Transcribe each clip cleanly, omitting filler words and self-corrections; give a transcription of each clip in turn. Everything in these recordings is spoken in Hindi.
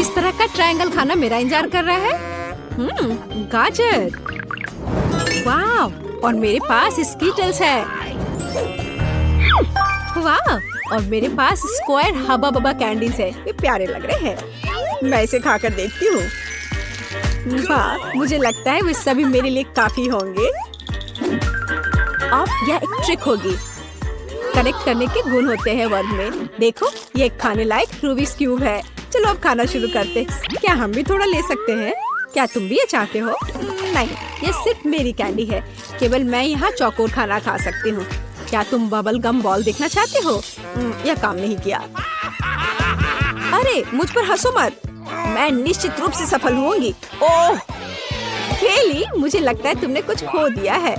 किस तरह का ट्रायंगल खाना मेरा इंतजार कर रहा है? गाजर। वाह, और मेरे पास स्कीटल्स है। वाह, और मेरे पास स्क्वायर हबा बबा कैंडीज है। ये प्यारे लग रहे हैं। मैं इसे खाकर देखती हूँ। वाह, मुझे लगता है वे सभी मेरे लिए काफी होंगे। अब यह एक ट्रिक होगी। कनेक्ट करने के गुण होते हैं वर्ड में। देखो, ये एक खाने लायक रूबिक्स क्यूब है। चलो अब खाना शुरू करते। क्या हम भी थोड़ा ले सकते हैं? क्या तुम भी ये चाहते हो? नहीं, ये सिर्फ मेरी कैंडी है। केवल मैं यहाँ चौकोर खाना खा सकती हूँ। क्या तुम बबल गम बॉल देखना चाहते हो? यह काम नहीं किया। अरे, मुझ पर हंसो मत। मैं निश्चित रूप से सफल होंगी। ओह केली, मुझे लगता है तुमने कुछ खो दिया है।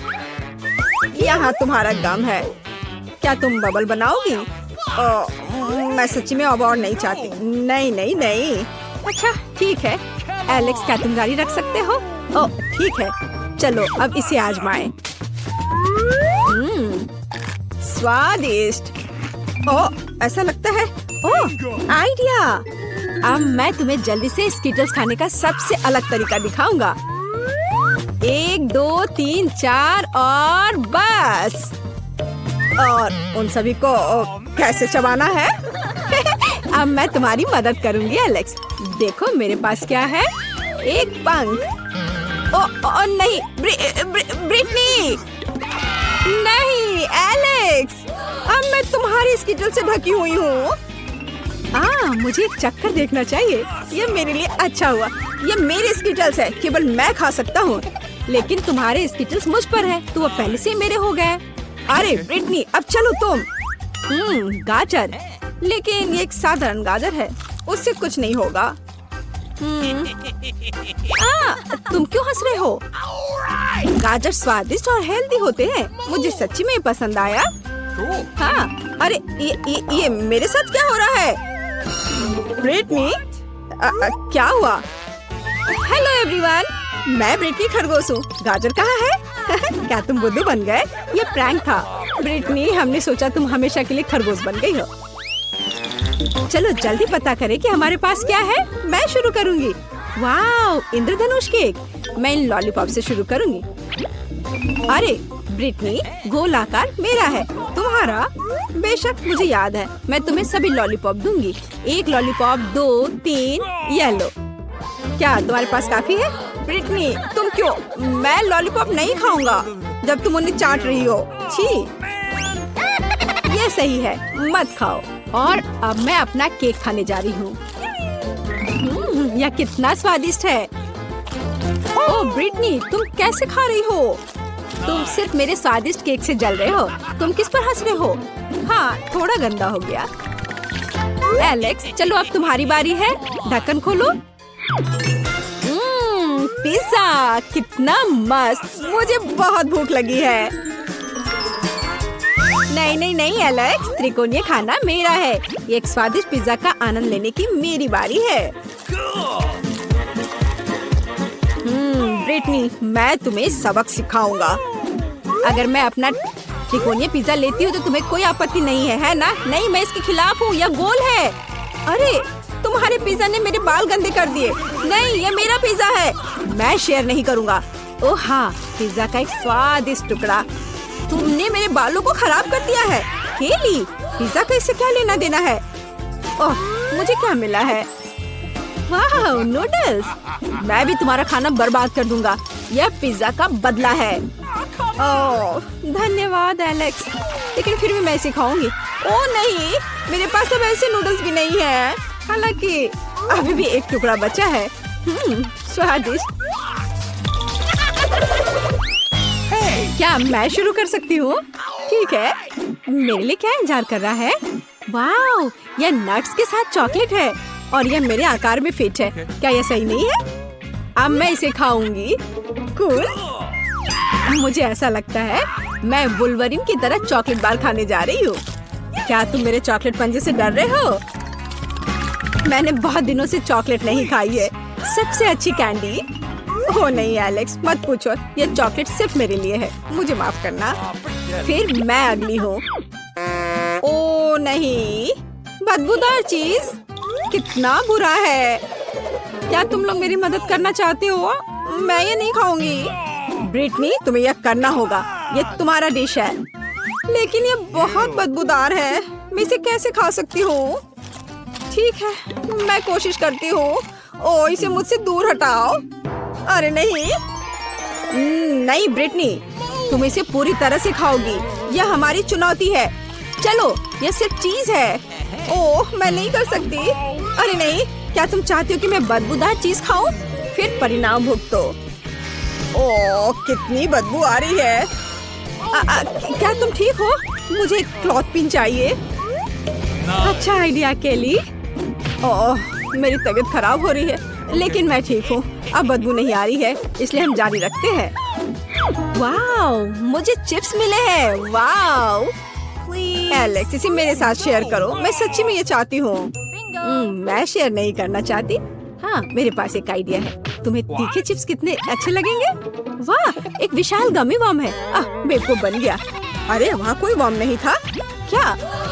यहाँ तुम्हारा गम है। क्या तुम बबल बनाओगी? मैं सच्ची में अवार्ड नहीं चाहती। नहीं नहीं नहीं। अच्छा ठीक है एलेक्स, क्या तुम जारी रख सकते हो? ओह ठीक है, चलो अब इसे आजमाएं। स्वादिष्ट। ओह ऐसा लगता है। ओह आइडिया। अब मैं तुम्हें जल्दी से स्कीटल्स खाने का सबसे अलग तरीका दिखाऊंगा। 1 2 3 4 और बस। और उन सभी को कैसे चबाना है? अब मैं तुम्हारी मदद करूंगी एलेक्स। देखो मेरे पास क्या है। एक पंख। ओ नहीं, ब्रिटनी। नहीं एलेक्स, अब मैं तुम्हारी स्कीटल से ढकी हुई हूँ। मुझे एक चक्कर देखना चाहिए। ये मेरे लिए अच्छा हुआ। ये मेरे स्कीटल्स है, केवल मैं खा सकता हूँ। लेकिन तुम्हारे स्कीटल्स मुझ पर है, तो वो पहले से मेरे हो गए। अरे ब्रिटनी, अब चलो तुम। गाजर, लेकिन ये एक साधारण गाजर है, उससे कुछ नहीं होगा। तुम क्यों हंस रहे हो? गाजर स्वादिष्ट और हेल्दी होते हैं। मुझे सच्ची में पसंद आया। हाँ, अरे ये मेरे साथ क्या हो रहा है? ब्रिटनी, क्या हुआ? हेलो एवरीवन, मैं ब्रिटनी खरगोश हूँ। गाजर कहाँ है? क्या तुम बुद्धू बन गए? ये प्रैंक था। ब्रिटनी, हमने सोचा तुम हमेशा के लिए खरगोश बन गई हो। चलो जल्दी पता करें कि हमारे पास क्या है। मैं शुरू करूंगी। वाह, इंद्रधनुष केक। मैं इन लॉलीपॉप से शुरू करूंगी। अरे ब्रिटनी, गोल आकार मेरा है, तुम्हारा? बेशक, मुझे याद है। मैं तुम्हें सभी लॉलीपॉप दूंगी। 1 लॉलीपॉप, 2 3। ये लो। क्या तुम्हारे पास काफी है? ब्रिटनी, तुम क्यों? मैं लॉलीपॉप नहीं खाऊंगा जब तुम उन्हें चाट रही हो। छी, ये सही है, मत खाओ। और अब मैं अपना केक खाने जा रही हूँ। यह कितना स्वादिष्ट है। ओह ब्रिटनी, तुम कैसे खा रही हो? तुम सिर्फ मेरे स्वादिष्ट केक से जल रहे हो। तुम किस पर हंस रहे हो? हाँ, थोड़ा गंदा हो गया। एलेक्स, चलो अब तुम्हारी बारी है। ढक्कन खोलो। पिज़्ज़ा, कितना मस्त। मुझे बहुत भूख लगी है। नहीं नहीं नहीं एलेक्स, त्रिकोणीय खाना मेरा है। एक स्वादिष्ट पिज़्ज़ा का आनंद लेने की मेरी बारी है। ब्रिटनी, मैं तुम्हें सबक सिखाऊंगा। अगर मैं अपना त्रिकोणीय पिज़्ज़ा लेती हूँ तो तुम्हें कोई आपत्ति नहीं है ना? नहीं, मैं इसके खिलाफ हूँ। यह गोल है। अरे तुम्हारे पिज़्ज़ा ने मेरे बाल गंदे कर दिए। नहीं, ये मेरा पिज़्ज़ा है। मैं शेयर नहीं करूँगा। ओह हाँ, पिज़्ज़ा का एक स्वादिष्ट टुकड़ा। तुमने मेरे बालों को खराब कर दिया है। केली, पिज़्ज़ा का इससे क्या लेना देना है? ओह, मुझे क्या मिला है? वाह, नूडल्स। मैं भी तुम्हारा खाना बर्बाद कर दूंगा। यह पिज़्ज़ा का बदला है। ओह धन्यवाद एलेक्स, लेकिन फिर भी मैं इसे खाऊंगी। ओह नहीं, मेरे पास अब ऐसे नूडल्स भी नहीं है। हालांकि अभी भी एक टुकड़ा बचा है। स्वादिष्ट। क्या मैं शुरू कर सकती हूँ? ठीक है, मेरे लिए क्या इंतजार कर रहा है? वाह, यह नट्स के साथ चॉकलेट है और यह मेरे आकार में फिट है। क्या यह सही नहीं है? अब मैं इसे खाऊंगी। कूल। मुझे ऐसा लगता है मैं वुल्वरिन की तरह चॉकलेट बार खाने जा रही हूँ। क्या तुम मेरे चॉकलेट पंजे से डर रहे हो? मैंने बहुत दिनों से चॉकलेट नहीं खाई है। सबसे अच्छी कैंडी। ओह नहीं एलेक्स, मत पूछो। ये चॉकलेट सिर्फ मेरे लिए है। मुझे माफ करना। फिर मैं अगली हूँ। ओह नहीं, बदबूदार चीज। कितना बुरा है। क्या तुम लोग मेरी मदद करना चाहते हो? मैं ये नहीं खाऊंगी। ब्रिटनी, तुम्हें यह करना होगा। ये तुम्हारा डिश है। लेकिन ये बहुत बदबूदार है। मैं इसे कैसे खा सकती हूँ? ठीक है, मैं कोशिश करती हूँ। ओ, इसे मुझसे दूर हटाओ। अरे नहीं, नहीं ब्रिटनी, तुम इसे पूरी तरह से खाओगी। यह हमारी चुनौती है। चलो, यह सिर्फ चीज है। ओह, मैं नहीं कर सकती। अरे नहीं, क्या तुम चाहती हो कि मैं बदबूदार चीज खाऊं? फिर परिणाम भुगतो। ओह, कितनी बदबू आ रही है। क्या तुम ठीक हो? मुझे एक क्लॉथ पिन चाहिए। अच्छा आइडिया केली। ओह, मेरी तबीयत खराब हो रही है, लेकिन मैं ठीक हूँ। अब बदबू नहीं आ रही है, इसलिए हम जारी रखते हैं। वाओ, मुझे चिप्स मिले हैं। वाओ, एलेक्स, इसे मेरे साथ शेयर करो। मैं सच्ची में ये चाहती हूँ। मैं शेयर नहीं करना चाहती। हाँ, मेरे पास एक आइडिया है। तुम्हें तीखे चिप्स कितने अच्छे लगेंगे? वाह, एक विशाल गमी वर्म है। बेवकूफ बन गया। अरे वहाँ कोई वर्म नहीं था क्या?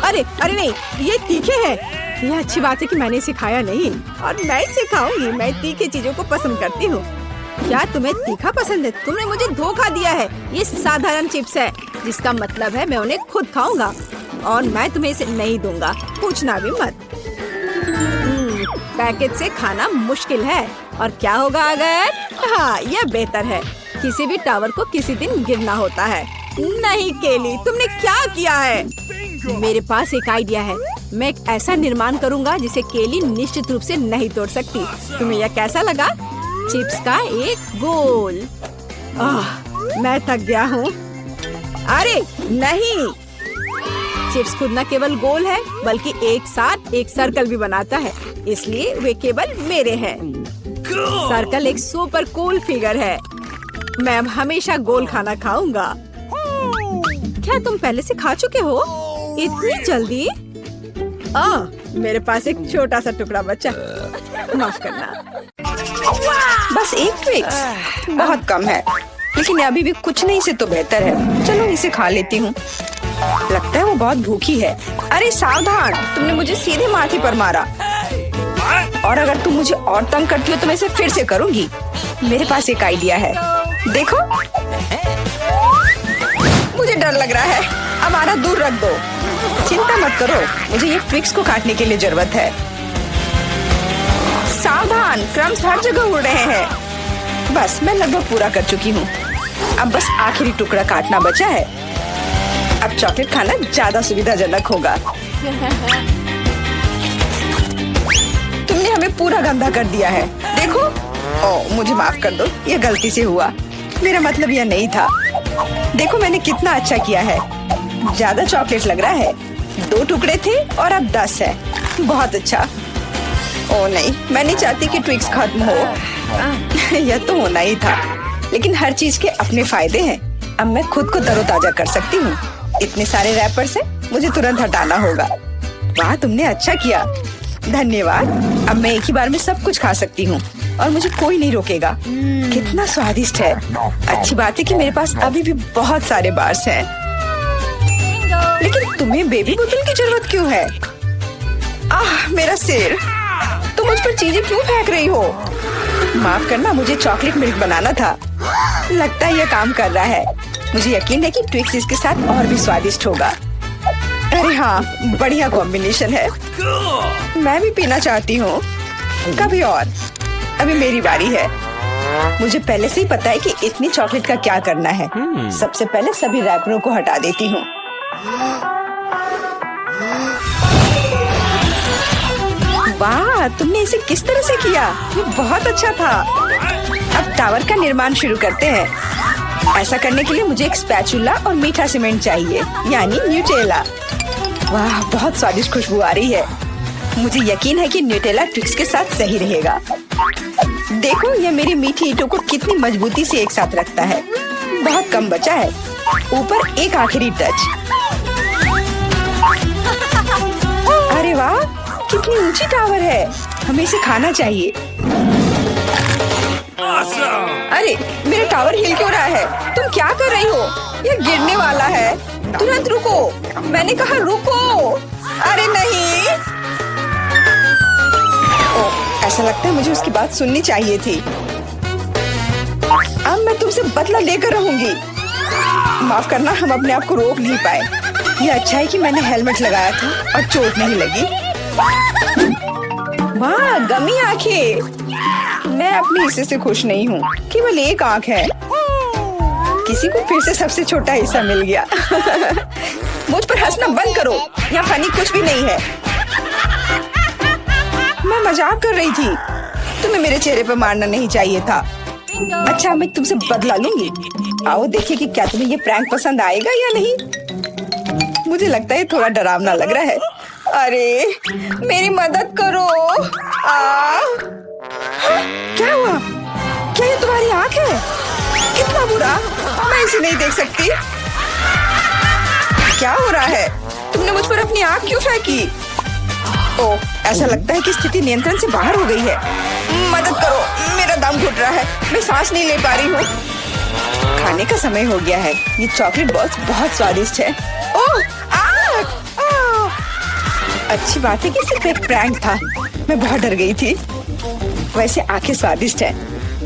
अरे नहीं, ये तीखे हैं। यह अच्छी बात है कि मैंने इसे खाया नहीं और मैं इसे खाऊंगी। मैं तीखी चीजों को पसंद करती हूँ। क्या तुम्हें तीखा पसंद है? तुमने मुझे धोखा दिया है। ये साधारण चिप्स है, जिसका मतलब है मैं उन्हें खुद खाऊंगा और मैं तुम्हें इसे नहीं दूंगा। पूछना भी मत। पैकेट से खाना मुश्किल है। और क्या होगा अगर? हाँ, यह बेहतर है। किसी भी टावर को किसी दिन गिरना होता है। नहीं केली, तुमने क्या किया है? मेरे पास एक आइडिया है। मैं एक ऐसा निर्माण करूंगा जिसे केली निश्चित रूप से नहीं तोड़ सकती। तुम्हें यह कैसा लगा? चिप्स का एक गोल। मैं थक गया हूँ। अरे नहीं, चिप्स खुद न केवल गोल है, बल्कि एक साथ एक सर्कल भी बनाता है, इसलिए वे केवल मेरे हैं। सर्कल एक सुपर कूल फिगर है। मैं अब हमेशा गोल खाना खाऊंगा। क्या तुम पहले से खा चुके हो? इतनी जल्दी? मेरे पास एक छोटा सा टुकड़ा बचा। माफ करना। बस एक ट्विक्स, बहुत कम है, लेकिन अभी भी कुछ नहीं से तो बेहतर है। चलो इसे खा लेती हूँ। लगता है वो बहुत भूखी है। अरे सावधान, तुमने मुझे सीधे माथे पर मारा। और अगर तुम मुझे और तंग करती हो तो मैं इसे फिर से करूँगी। मेरे पास एक आइडिया है। देखो, मुझे डर लग रहा है। अब आना दूर रख दो। चिंता मत करो, मुझे ये ट्विक्स को काटने के लिए जरूरत है। सावधान, क्रम्स हर जगह उड़ रहे हैं। बस मैं लगभग पूरा कर चुकी हूँ। अब बस आखिरी टुकड़ा काटना बचा है। अब चॉकलेट खाना ज्यादा सुविधाजनक होगा। तुमने हमें पूरा गंदा कर दिया है। देखो, मुझे माफ कर दो, ये गलती से हुआ। मेरा मतलब यह नहीं था। देखो मैंने कितना अच्छा किया है। ज्यादा चॉकलेट लग रहा है। 2 टुकड़े थे और अब 10 है। बहुत अच्छा। ओ नहीं, मैं नहीं चाहती कि ट्विक्स खत्म हो। यह तो होना ही था, लेकिन हर चीज के अपने फायदे हैं। अब मैं खुद को तरोताजा कर सकती हूँ। इतने सारे रैपर से मुझे तुरंत हटाना होगा। वाह, तुमने अच्छा किया, धन्यवाद। अब मैं एक ही बार में सब कुछ खा सकती हूँ और मुझे कोई नहीं रोकेगा। कितना स्वादिष्ट है। अच्छी बात है कि मेरे पास अभी भी बहुत सारे बार्स हैं। लेकिन तुम्हें बेबी बोतल की जरूरत क्यों है? मेरा सिर। तुम मुझ पर चीजें क्यों फेंक रही हो? माफ करना, मुझे चॉकलेट मिल्क बनाना था। लगता है यह काम कर रहा है। मुझे यकीन है कि ट्विक्स इसके साथ और भी स्वादिष्ट होगा। अरे हाँ, बढ़िया कॉम्बिनेशन है। मैं भी पीना चाहती हूँ। कभी और। अभी मेरी बारी है। मुझे पहले से ही पता है कि इतनी चॉकलेट का क्या करना है। सबसे पहले सभी रैपरों को हटा देती हूँ। वाह, तुमने इसे किस तरह से किया? ये बहुत अच्छा था। अब टावर का निर्माण शुरू करते हैं। ऐसा करने के लिए मुझे एक स्पैचुला और मीठा सीमेंट चाहिए, यानी न्यूटेला। वाह, बहुत स्वादिष्ट खुशबू आ रही है। मुझे यकीन है कि न्यूटेला ट्विक्स के साथ सही रहेगा। देखो, यह मेरी मीठी ईंटों को कितनी मजबूती से एक साथ रखता है। बहुत कम बचा है। ऊपर एक आखिरी टच। अरे वाह, कितनी ऊंची टावर है। हमें इसे खाना चाहिए। अरे, मेरा टावर हिल क्यों रहा है? तुम क्या कर रही हो? यह गिरने वाला है। तुरंत रुको। मैंने कहा रुको। अरे नहीं। ऐसा लगता है मुझे उसकी बात सुननी चाहिए थी। अब मैं तुमसे बदला लेकर रहूंगी। माफ करना, हम अपने आप को रोक नहीं पाए। ये अच्छा है कि मैंने हेलमेट लगाया था और चोट नहीं लगी। वाह, गमी आंखें। मैं अपने हिस्से से खुश नहीं हूँ, केवल एक आंख है। किसी को फिर से सबसे छोटा हिस्सा मिल गया। मुझ पर हंसना बंद करो, यहाँ फनी कुछ भी नहीं है। मैं मजाक कर रही थी। तुम्हें मेरे चेहरे पर मारना नहीं चाहिए था। अच्छा, मैं तुमसे बदला लूंगी। आओ देखिए कि क्या तुम्हें ये प्रैंक पसंद आएगा या नहीं। मुझे लगता है थोड़ा डरावना लग रहा है। अरे मेरी मदद करो। क्या हुआ? क्या ये तुम्हारी आंख है? कितना बुरा, मैं इसे नहीं देख सकती। क्या हो रहा है? तुमने मुझ पर अपनी आंख क्यों फेंकी? ओह, ऐसा लगता है कि स्थिति नियंत्रण से बाहर हो गई है। मदद करो, मेरा दम घुट रहा है, मैं सांस नहीं ले पा रही हूँ। खाने का समय हो गया है। ये चॉकलेट बॉल्स बहुत स्वादिष्ट है। ओह, अच्छी बात है कि सिर्फ एक प्रैंक था। मैं बहुत डर गई थी। वैसे आंखें स्वादिष्ट है,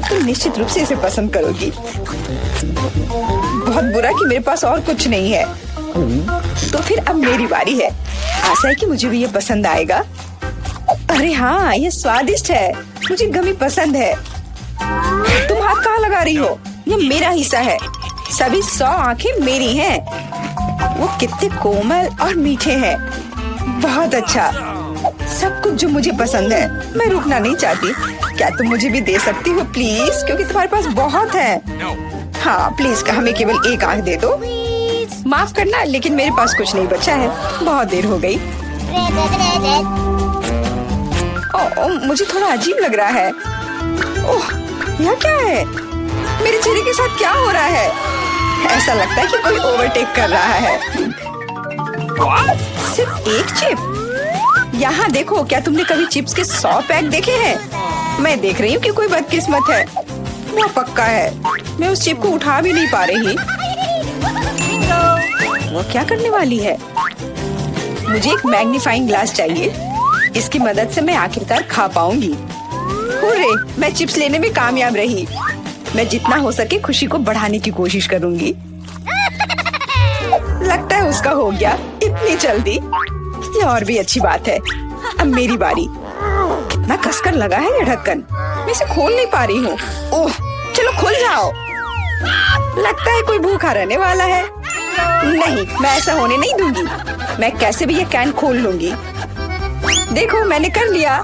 तुम निश्चित रूप से इसे पसंद करोगी। बहुत बुरा कि मेरे पास और कुछ नहीं है। तो फिर अब मेरी बारी है। आशा है कि मुझे भी ये पसंद आएगा। अरे हाँ, ये स्वादिष्ट है। मुझे गमी पसंद है। तुम हाथ कहाँ लगा रही हो? ये मेरा हिस्सा है। सभी 100 आंखें मेरी हैं। वो कितने कोमल और मीठे हैं। बहुत अच्छा, सब कुछ जो मुझे पसंद है। मैं रुकना नहीं चाहती। क्या तुम मुझे भी दे सकती हो प्लीज? क्योंकि तुम्हारे पास बहुत है। हाँ प्लीज, हमें केवल एक आंख दे दो। माफ करना, लेकिन मेरे पास कुछ नहीं बचा है। बहुत देर हो गई। मुझे थोड़ा अजीब लग रहा है। ओह, यह क्या है? मेरे चेहरे के साथ क्या हो रहा है? ऐसा लगता है कि कोई ओवरटेक कर रहा है। सिर्फ एक चिप? यहाँ देखो, क्या तुमने कभी चिप्स के 100 पैक देखे हैं? मैं देख रही हूँ कि कोई बदकिस्मत है। वो पक्का है। मैं उस चिप को उठा भी नहीं पा रही। वो क्या करने वाली है? मुझे एक मैग्नीफाइंग ग्लास चाहिए। इसकी मदद से मैं आखिरकार खा पाऊंगी। हुर्रे, मैं चिप्स लेने में कामयाब रही। मैं जितना हो सके खुशी को बढ़ाने की कोशिश करूंगी। लगता है उसका हो गया इतनी जल्दी। ये और भी अच्छी बात है। अब मेरी बारी। कितना कसकर लगा है ये ढक्कन। मैं इसे खोल नहीं पा रही हूँ। ओह, चलो खुल जाओ। लगता है कोई भूखा रहने वाला है। नहीं, मैं ऐसा होने नहीं दूंगी। मैं कैसे भी ये कैन खोल लूंगी। देखो, मैंने कर लिया।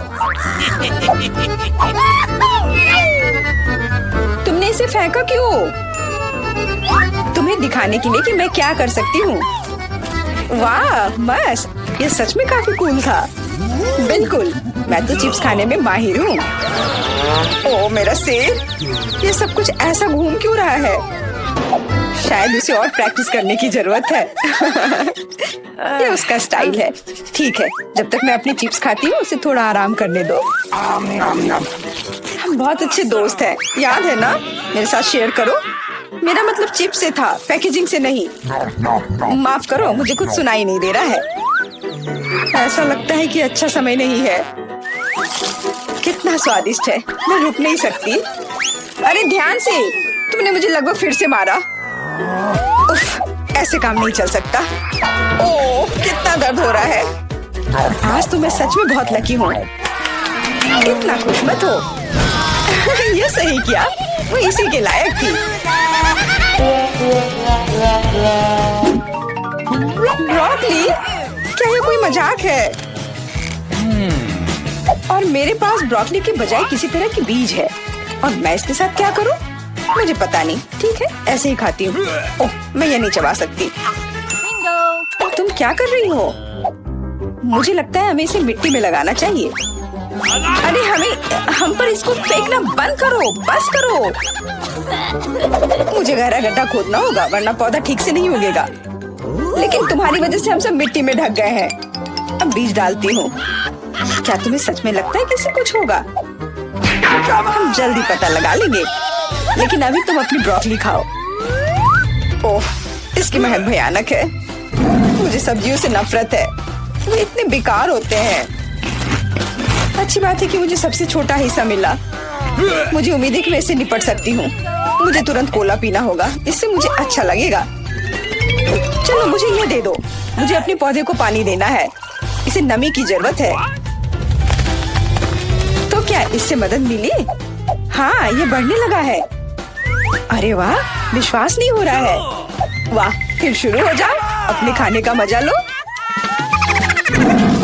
तुमने इसे फेंका क्यों? तुम्हें दिखाने के लिए कि मैं क्या कर सकती हूँ। वाह मस्त, ये सच में काफी कूल था। बिल्कुल, मैं तो चिप्स खाने में माहिर हूँ। ओह मेरा सिर, ये सब कुछ ऐसा घूम क्यों रहा है? शायद उसे और प्रैक्टिस करने की जरूरत है। ये उसका स्टाइल है। ठीक है, जब तक मैं अपनी चिप्स खाती हूँ उसे थोड़ा आराम करने दो। हम बहुत अच्छे दोस्त हैं, याद है ना? मेरे साथ शेयर करो। मेरा मतलब चिप्स से था, पैकेजिंग से नहीं। माफ करो, मुझे कुछ सुनाई नहीं दे रहा है। ऐसा लगता है कि अच्छा समय नहीं है। कितना स्वादिष्ट है, मैं रुक नहीं सकती। अरे ध्यान से, तुमने मुझे लगभग फिर से मारा। उफ, ऐसे काम नहीं चल सकता। ओह, कितना दर्द हो रहा है। आज तो मैं सच में बहुत लकी हूँ। इतना खुश मत हो। ये सही किया, वो इसी के लायक थी। ब्रोकली, क्या ये कोई मजाक है? और मेरे पास ब्रोकली के बजाय किसी तरह की बीज है, और मैं इसके साथ क्या करूं? मुझे पता नहीं। ठीक है, ऐसे ही खाती हूँ। ओह, मैं ये नहीं चबा सकती। तुम क्या कर रही हो? मुझे लगता है हमें इसे मिट्टी में लगाना चाहिए। अरे हम पर इसको फेंकना बंद करो, बस करो। मुझे गहरा गड्ढा खोदना होगा, वरना पौधा ठीक से नहीं उगेगा। लेकिन तुम्हारी वजह से हम सब मिट्टी में ढक गए हैं। अब बीज डालती हूँ। क्या तुम्हें सच में लगता है कि इससे कुछ होगा? हम जल्दी पता लगा लेंगे। लेकिन अभी तुम अपनी ब्रोकली खाओ। ओह, इसकी महक भयानक है। मुझे सब्जियों से नफरत है, वो इतने बेकार होते हैं। अच्छी बात है कि मुझे सबसे छोटा हिस्सा मिला। मुझे उम्मीद है कि मैं इससे निपट सकती हूँ। मुझे तुरंत कोला पीना होगा, इससे मुझे अच्छा लगेगा। चलो मुझे ये दे दो। मुझे अपने पौधे को पानी देना है, इसे नमी की जरूरत है। तो क्या इससे मदद मिली? हाँ, ये बढ़ने लगा है। अरे वाह, विश्वास नहीं हो रहा है। वाह, फिर शुरू हो जाओ, अपने खाने का मजा लो।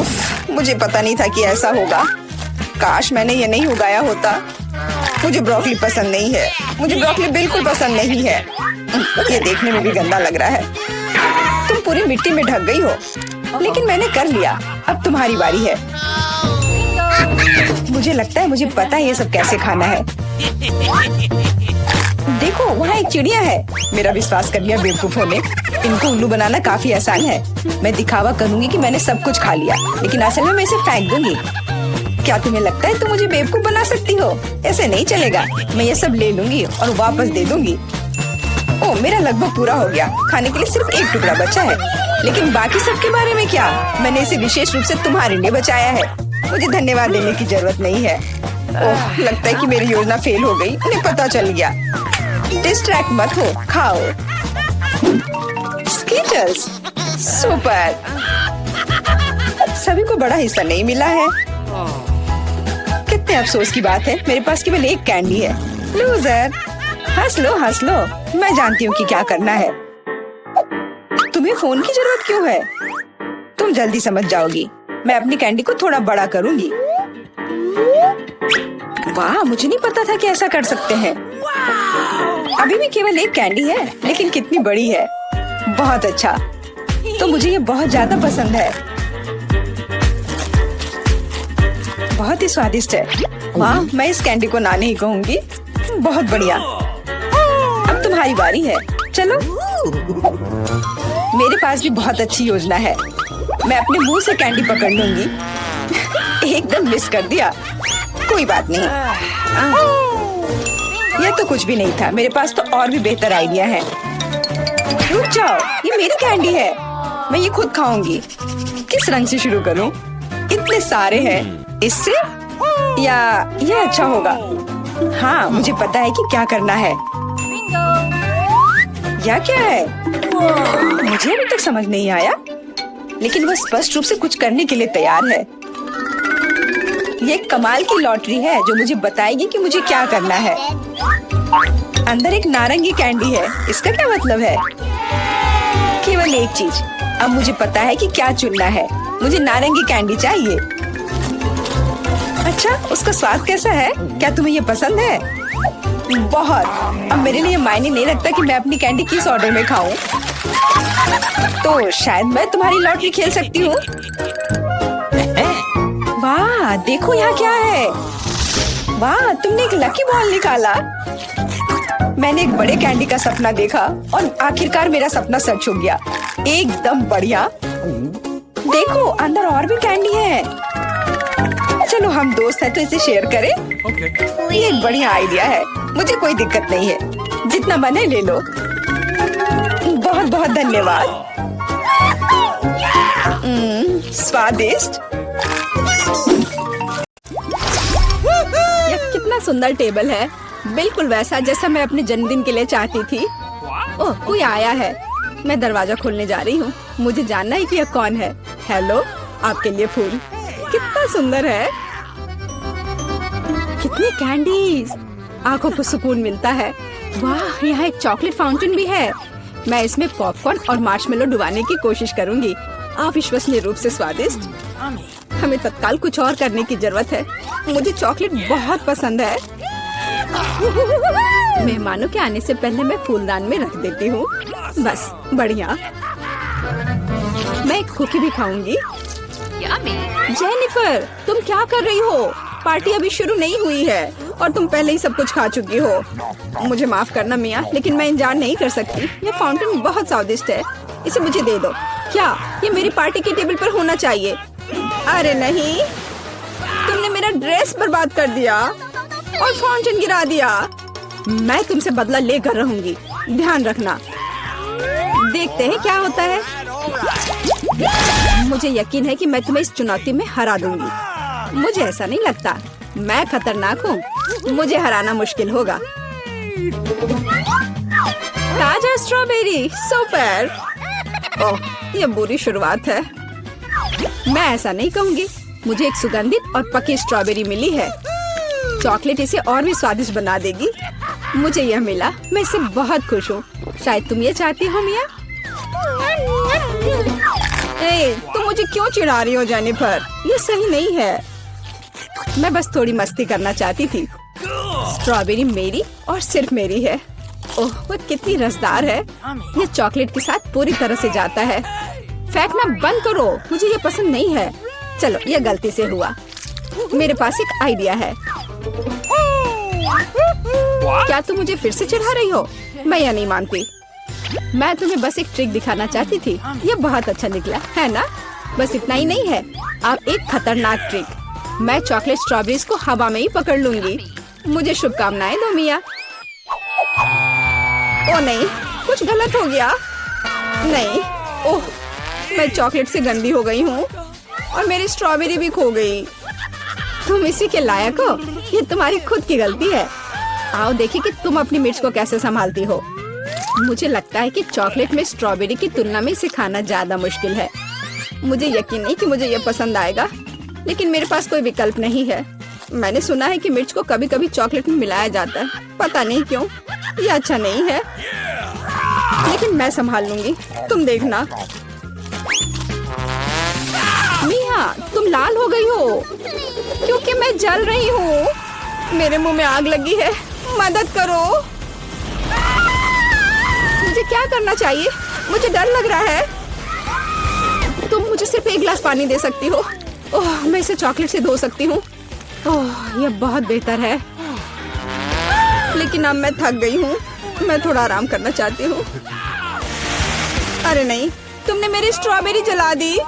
उफ, मुझे पता नहीं था कि ऐसा होगा। काश मैंने ये नहीं उगाया होता। मुझे ब्रोकली पसंद नहीं है। मुझे ब्रोकली बिल्कुल पसंद नहीं है। ये देखने में भी गंदा लग रहा है। तुम पूरी मिट्टी में ढक गई हो, लेकिन मैंने कर लिया। अब तुम्हारी बारी है। मुझे लगता है मुझे पता है ये सब कैसे खाना है। देखो, वहाँ एक चिड़िया है। मेरा विश्वास कर लिया बेवकूफ होने। इनको उल्लू बनाना काफी आसान है। मैं दिखावा करूंगी कि मैंने सब कुछ खा लिया, लेकिन असल में मैं इसे फेंक दूंगी। क्या तुम्हें लगता है तुम मुझे बेवकूफ बना सकती हो? ऐसे नहीं चलेगा। मैं ये सब ले लूंगी और वापस दे दूंगी। ओह, मेरा लगभग पूरा हो गया। खाने के लिए सिर्फ एक टुकड़ा बचा है, लेकिन बाकी सब के बारे में क्या? मैंने इसे विशेष रूप से तुम्हारे लिए बचाया है। मुझे धन्यवाद देने की जरूरत नहीं है। ओह, लगता है कि मेरी योजना फेल हो गई। उन्हें पता चल गया। डिस्ट्रैक्ट मत हो, खाओ। स्कीटर्स, सुपर। सभी को बड़ा हिस्सा नहीं मिला है। कितने अफसोस की बात है, मेरे पास केवल एक कैंडी है। लूजर, हंस लो हंस लो। मैं जानती हूँ कि क्या करना है। तुम्हें फोन की जरूरत क्यों है? तुम जल्दी समझ जाओगी। मैं अपनी कैंडी को थोड़ा बड़ा करूंगी। वाह, मुझे नहीं पता था कि ऐसा कर सकते हैं। अभी भी केवल एक कैंडी है, लेकिन कितनी बड़ी है। बहुत अच्छा, तो मुझे ये बहुत ज्यादा पसंद है। बहुत ही स्वादिष्ट है। वाह, मैं इस कैंडी को ना नहीं कहूंगी। बहुत बढ़िया। अब तुम्हारी बारी है। चलो, मेरे पास भी बहुत अच्छी योजना है। मैं अपने मुंह से कैंडी पकड़ लूंगी। एकदम मिस कर दिया। कोई बात नहीं। यह तो कुछ भी नहीं था। मेरे पास तो और भी बेहतर आइडिया है। रुक जाओ, ये मेरी कैंडी है। मैं ये खुद खाऊंगी। किस रंग से शुरू करूं? इतने सारे हैं। इससे या ये अच्छा होगा? हाँ, मुझे पता है कि क्या करना है। यह क्या है? मुझे अभी तक समझ नहीं आया, लेकिन वह स्पष्ट रूप से कुछ करने के लिए तैयार है। ये एक कमाल की लॉटरी है जो मुझे बताएगी कि मुझे क्या करना है। अंदर एक नारंगी कैंडी है। इसका क्या मतलब है? केवल एक चीज। अब मुझे पता है कि क्या चुनना है। मुझे नारंगी कैंडी चाहिए। अच्छा, उसका स्वाद कैसा है? क्या तुम्हें ये पसंद है? बहुत। अब मेरे लिए मायने नहीं रखता कि मैं अपनी कैंडी किस ऑर्डर में खाऊं। तो शायद मैं तुम्हारी लॉटरी खेल सकती हूँ। वाह, देखो यहाँ क्या है। वाह, तुमने एक लकी बॉल निकाला। मैंने एक बड़े कैंडी का सपना देखा और आखिरकार मेरा सपना सच हो गया। एकदम बढ़िया। देखो, अंदर और भी कैंडी है। चलो, हम दोस्त हैं तो इसे शेयर करें। ये एक बढ़िया आइडिया है। मुझे कोई दिक्कत नहीं है। जितना मन है ले लो। बहुत बहुत धन्यवाद। स्वादिष्ट। यह कितना सुंदर टेबल है। बिल्कुल वैसा जैसा मैं अपने जन्मदिन के लिए चाहती थी। ओह, कोई आया है। मैं दरवाजा खोलने जा रही हूँ। मुझे जानना है कि यह कौन है। हेलो, आपके लिए फूल। कितना सुंदर है। कितनी कैंडीज। आंखों को सुकून मिलता है। वाह, यहाँ एक चॉकलेट फाउंटेन भी है। मैं इसमें पॉपकॉर्न और मार्शमेलो डुबाने की कोशिश करूंगी। अविश्वसनीय रूप से स्वादिष्ट। हमें तत्काल कुछ और करने की जरूरत है। मुझे चॉकलेट बहुत पसंद है। मेहमानों के आने से पहले मैं फूलदान में रख देती हूँ। बस, बढ़िया। मैं एक कुकी भी खाऊंगी। जेनिफर, तुम क्या कर रही हो? पार्टी अभी शुरू नहीं हुई है और तुम पहले ही सब कुछ खा चुकी हो। मुझे माफ करना मिया, लेकिन मैं इंतजार नहीं कर सकती। ये फाउंटेन बहुत स्वादिष्ट है। इसे मुझे दे दो। क्या ये मेरी पार्टी की टेबल पर होना चाहिए? अरे नहीं, तुमने मेरा ड्रेस बर्बाद कर दिया और फाउंटेन गिरा दिया। मैं तुमसे बदला लेकर रहूंगी। ध्यान रखना। देखते हैं क्या होता है। मुझे यकीन है कि मैं तुम्हें इस चुनौती में हरा दूंगी। मुझे ऐसा नहीं लगता। मैं खतरनाक हूँ, मुझे हराना मुश्किल होगा। ताजा स्ट्रॉबेरी, सुपर। ओह, ये बुरी शुरुआत है। मैं ऐसा नहीं कहूँगी। मुझे एक सुगंधित और पकी स्ट्रॉबेरी मिली है। चॉकलेट इसे और भी स्वादिष्ट बना देगी। मुझे यह मिला, मैं इससे बहुत खुश हूँ। शायद तुम ये चाहती हो मिया। तुम मुझे क्यों चिढ़ा रही हो जेनिफर? ये सही नहीं है। मैं बस थोड़ी मस्ती करना चाहती थी। स्ट्रॉबेरी मेरी और सिर्फ मेरी है। ओह, वो कितनी रसदार है। ये चॉकलेट के साथ पूरी तरह से जाता है। फेंकना बंद करो, मुझे ये पसंद नहीं है। चलो, ये गलती से हुआ। मेरे पास एक आइडिया है। क्या तुम मुझे फिर से चिढ़ा रही हो? मैं यह नहीं मानती। मैं तुम्हें बस एक ट्रिक दिखाना चाहती थी। ये बहुत अच्छा निकला है ना? बस इतना ही नहीं है, अब एक खतरनाक ट्रिक। मैं चॉकलेट स्ट्रॉबेरीज को हवा में ही पकड़ लूंगी। मुझे शुभकामनाएं दो मिया। ओ नहीं, कुछ गलत हो गया। नहीं, ओह, मैं चॉकलेट से गंदी हो गई हूँ और मेरी स्ट्रॉबेरी भी खो गई। तुम इसी के लायक हो। ये तुम्हारी खुद की गलती है। आओ देखिए कि तुम अपनी मिर्च को कैसे संभालती हो। मुझे लगता है कि चॉकलेट में स्ट्रॉबेरी की तुलना में इसे खाना ज्यादा मुश्किल है। मुझे यकीन नहीं कि मुझे ये पसंद आएगा, लेकिन मेरे पास कोई विकल्प नहीं है। मैंने सुना है कि मिर्च को कभी कभी चॉकलेट में मिलाया जाता है। पता नहीं क्यों, ये अच्छा नहीं है, लेकिन मैं संभाल लूंगी। तुम देखना। मिया, तुम लाल हो गई हो क्योंकि मैं जल रही हूँ। मेरे मुंह में आग लगी है, मदद करो। मुझे क्या करना चाहिए? मुझे डर लग रहा है। तुम मुझे सिर्फ एक गिलास पानी दे सकती हो। ओह, मैं इसे चॉकलेट से धो सकती हूँ। ओह, यह बहुत बेहतर है, लेकिन अब मैं थक गई हूँ। मैं थोड़ा आराम करना चाहती हूँ। अरे नहीं, तुमने मेरी स्ट्रॉबेरी जला दी।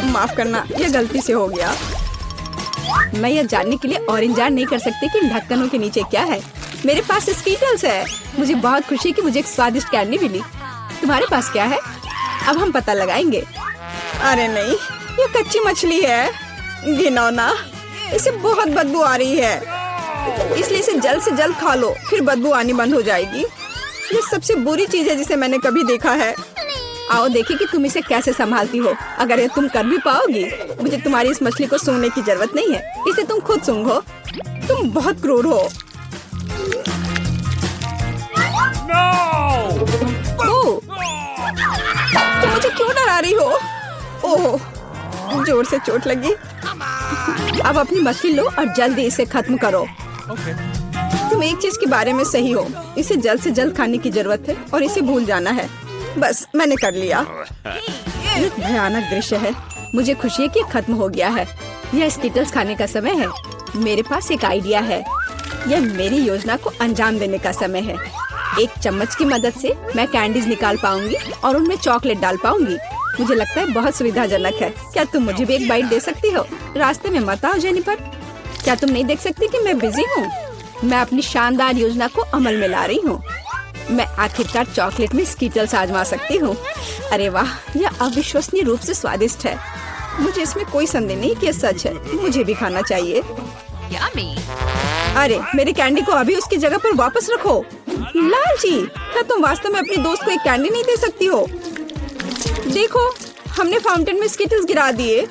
माफ करना, यह गलती से हो गया। मैं यह जानने के लिए और इंतजार नहीं कर सकती कि इन ढक्कनों के नीचे क्या है। मेरे पास स्कीटल्स है। मुझे बहुत खुशी कि मुझे एक स्वादिष्ट कैंडी मिली। तुम्हारे पास क्या है? अब हम पता लगाएंगे। अरे नहीं, ये कच्ची मछली है। घिनौना, इसे बहुत बदबू आ रही है, इसलिए इसे जल्द से जल्द खा लो, फिर बदबू आनी बंद हो जाएगी। ये सबसे बुरी चीज है जिसे मैंने कभी देखा है। आओ देखिए कि तुम इसे कैसे संभालती हो। अगर ये तुम कर भी पाओगी, मुझे तुम्हारी इस मछली को सूंघने की जरूरत नहीं है। इसे तुम खुद सूंघो। तुम बहुत क्रूर हो। ओह, तुम मुझे क्यों डरा रही हो? ओह, जोर से चोट लगी। अब अपनी मछली लो और जल्दी इसे खत्म करो। तुम एक चीज के बारे में सही हो, इसे जल्द से जल्द खाने की जरूरत है और इसे भूल जाना है। बस मैंने कर लिया। ये भयानक दृश्य है। मुझे खुशी है कि खत्म हो गया है। यह स्कीटल्स खाने का समय है। मेरे पास एक आइडिया है। यह मेरी योजना को अंजाम देने का समय है। एक चम्मच की मदद से मैं कैंडीज निकाल पाऊंगी और उनमें चॉकलेट डाल पाऊंगी। मुझे लगता है बहुत सुविधाजनक है। क्या तुम मुझे भी एक बाइट दे सकती हो? रास्ते में मत आओ जेनिफर। क्या तुम नहीं देख सकती कि मैं बिजी हूँ? मैं अपनी शानदार योजना को अमल में ला रही हूँ। मैं आखिरकार चॉकलेट में स्कीटल्स आजमा सकती हूँ। अरे वाह, यह अविश्वसनीय रूप से स्वादिष्ट है। मुझे इसमें कोई संदेह नहीं कि यह सच है। मुझे भी खाना चाहिए। अरे, मेरी कैंडी को अभी उसकी जगह पर वापस रखो। लालची, क्या तुम वास्तव में अपनी दोस्त को एक कैंडी नहीं दे सकती हो? देखो, हमने फाउंटेन में स्कीटल्स गिरा दिए।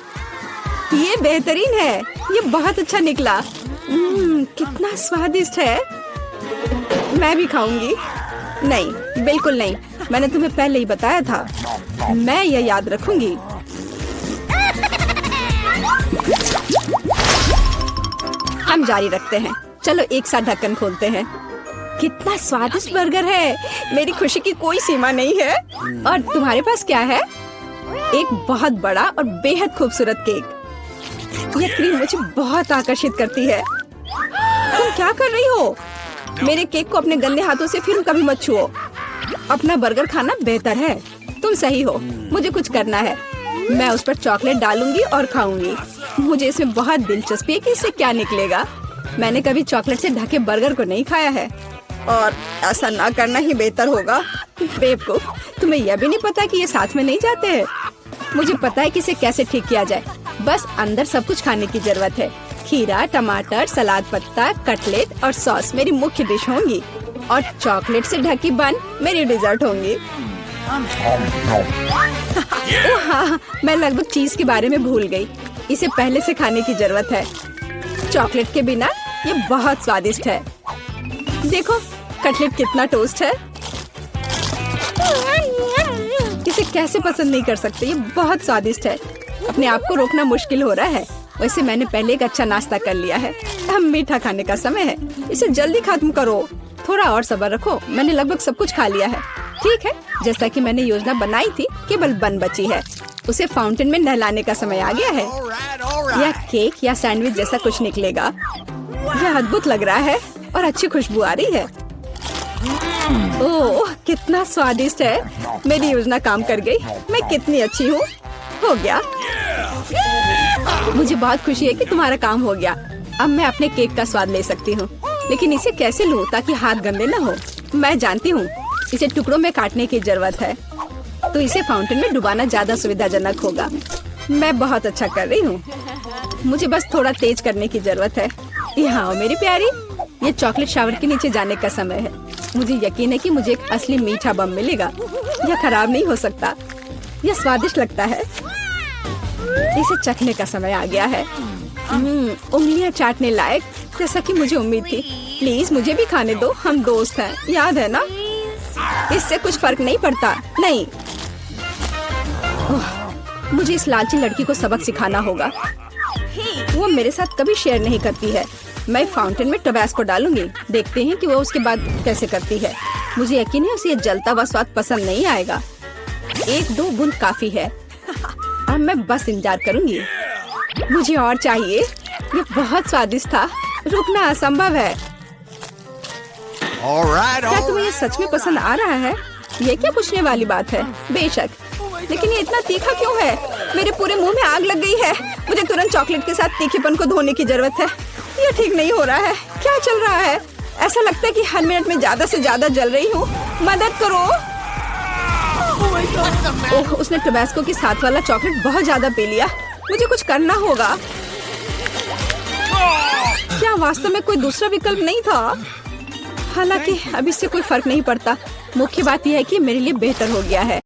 ये बेहतरीन है। ये बहुत अच्छा निकला। कितना स्वादिष्ट है। मैं भी खाऊंगी। नहीं, बिल्कुल नहीं। मैंने तुम्हें पहले ही बताया था। मैं यह याद रखूंगी। हम जारी रखते हैं। चलो एक साथ ढक्कन खोलते हैं। कितना स्वादिष्ट बर्गर है। मेरी खुशी की कोई सीमा नहीं है। और तुम्हारे पास क्या है? एक बहुत बड़ा और बेहद खूबसूरत केक। यह क्रीम मुझे बहुत आकर्षित करती है। तुम क्या कर रही हो? मेरे केक को अपने गंदे हाथों से फिर कभी मत छुओ। अपना बर्गर खाना बेहतर है। तुम सही हो। मुझे कुछ करना है। मैं उस पर चॉकलेट डालूंगी और खाऊंगी। मुझे इसमें बहुत दिलचस्पी है कि इससे क्या निकलेगा। मैंने कभी चॉकलेट से ढके बर्गर को नहीं खाया है, और ऐसा ना करना ही बेहतर होगा। बेवकूफ, तुम्हें यह भी नहीं पता कि ये साथ में नहीं जाते हैं। मुझे पता है कि इसे कैसे ठीक किया जाए। बस अंदर सब कुछ खाने की जरूरत है। खीरा, टमाटर, सलाद पत्ता, कटलेट और सॉस मेरी मुख्य डिश होंगी और चॉकलेट से ढकी बन मेरी डिजर्ट होंगी। ओह हाँ, मैं लगभग चीज के बारे में भूल गई। इसे पहले से खाने की जरूरत है। चॉकलेट के बिना ये बहुत स्वादिष्ट है। देखो कटलेट कितना टोस्ट है। इसे कैसे पसंद नहीं कर सकते, ये बहुत स्वादिष्ट है। अपने आप को रोकना मुश्किल हो रहा है। वैसे मैंने पहले एक अच्छा नाश्ता कर लिया है। अब मीठा खाने का समय है। इसे जल्दी खत्म करो। थोड़ा और सब्र रखो, मैंने लगभग सब कुछ खा लिया है। ठीक है, जैसा कि मैंने योजना बनाई थी, केवल बन बची है। उसे फाउंटेन में नहलाने का समय आ गया है। यह केक या सैंडविच जैसा कुछ निकलेगा। यह अद्भुत लग रहा है और अच्छी खुशबू आ रही है। ओह कितना स्वादिष्ट है। मेरी योजना काम कर गई। मैं कितनी अच्छी हूँ। हो गया। मुझे बहुत खुशी है कि तुम्हारा काम हो गया। अब मैं अपने केक का स्वाद ले सकती हूँ, लेकिन इसे कैसे लूँ ताकि हाथ गंदे न हो। मैं जानती हूँ, इसे टुकड़ों में काटने की जरूरत है, तो इसे फाउंटेन में डुबाना ज्यादा सुविधाजनक होगा। मैं बहुत अच्छा कर रही हूँ। मुझे बस थोड़ा तेज करने की जरूरत है। यहाँ मेरी प्यारी, ये चॉकलेट शावर के नीचे जाने का समय है। मुझे यकीन है कि मुझे एक असली मीठा बम मिलेगा। यह खराब नहीं हो सकता। यह स्वादिष्ट लगता है। इसे चखने का समय आ गया है। उंगलियां चाटने लायक, जैसा कि मुझे उम्मीद थी। प्लीज मुझे भी खाने दो, हम दोस्त हैं, याद है ना? इससे कुछ फर्क नहीं पड़ता। नहीं, मुझे इस लालची लड़की को सबक सिखाना होगा। वो मेरे साथ कभी शेयर नहीं करती है। मैं फाउंटेन में टबैस्को डालूंगी। देखते हैं कि वो उसके बाद कैसे करती है। मुझे यकीन है उसे ये जलता हुआ स्वाद पसंद नहीं आएगा। 1-2 बूंद काफी है। अब मैं बस इंतजार करूंगी। मुझे और चाहिए। ये बहुत स्वादिष्ट था। रुकना असंभव है। क्या तुम्हें ये सच में पसंद आ रहा है? ये क्या पूछने वाली बात है? बेशक, लेकिन ये इतना तीखा क्यों है? मेरे पूरे मुंह में आग लग गई है। मुझे तुरंत चॉकलेट के साथ तीखेपन को धोने की जरूरत है। ये ठीक नहीं हो रहा है। क्या चल रहा है? ऐसा लगता है कि हर मिनट में ज्यादा से ज्यादा जल रही हूँ। मदद करो। ओह, उसने टबैस्को के साथ वाला चॉकलेट बहुत ज्यादा पी लिया। मुझे कुछ करना होगा। क्या वास्तव में कोई दूसरा विकल्प नहीं था? हालांकि अब इससे कोई फर्क नहीं पड़ता। मुख्य बात यह है कि मेरे लिए बेहतर हो गया है।